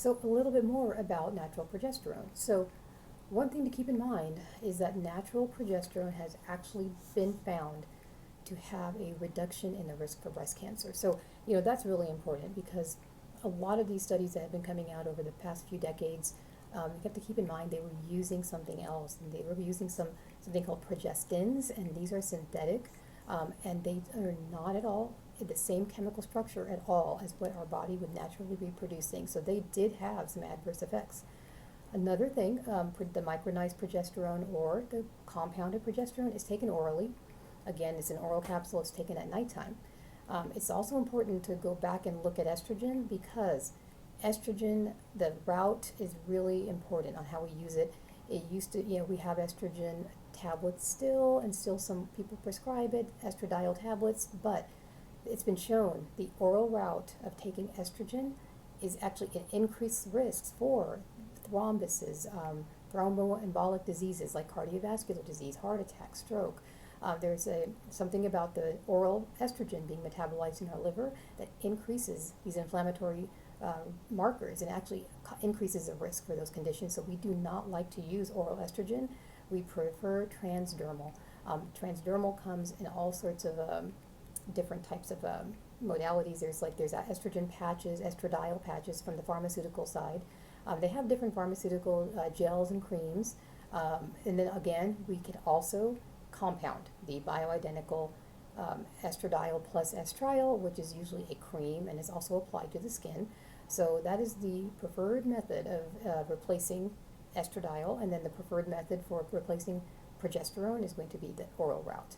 So a little bit more about natural progesterone. So one thing to keep in mind is that natural progesterone has actually been found to have a reduction in the risk for breast cancer. So, that's really important because a lot of these studies that have been coming out over the past few decades, you have to keep in mind they were using something else, and they were using something called progestins, and these are synthetic, and they are not at all the same chemical structure at all as what our body would naturally be producing. So they did have some adverse effects. Another thing, the micronized progesterone or the compounded progesterone is taken orally. Again, it's an oral capsule, it's taken at nighttime. It's also important to go back and look at estrogen because estrogen, the route is really important on how we use it. It used to, we have estrogen tablets still, and still some people prescribe it, estradiol tablets, but it's been shown the oral route of taking estrogen is actually an increased risks for thrombosis, thromboembolic diseases like cardiovascular disease, heart attack, stroke. There's something about the oral estrogen being metabolized in our liver that increases these inflammatory markers and actually increases the risk for those conditions. So we do not like to use oral estrogen. We prefer transdermal. Transdermal comes in all sorts of different types of modalities. There's estrogen patches, estradiol patches from the pharmaceutical side. They have different pharmaceutical gels and creams. And then again, we can also compound the bioidentical estradiol plus estriol, which is usually a cream and is also applied to the skin. So that is the preferred method of replacing estradiol, and then the preferred method for replacing progesterone is going to be the oral route.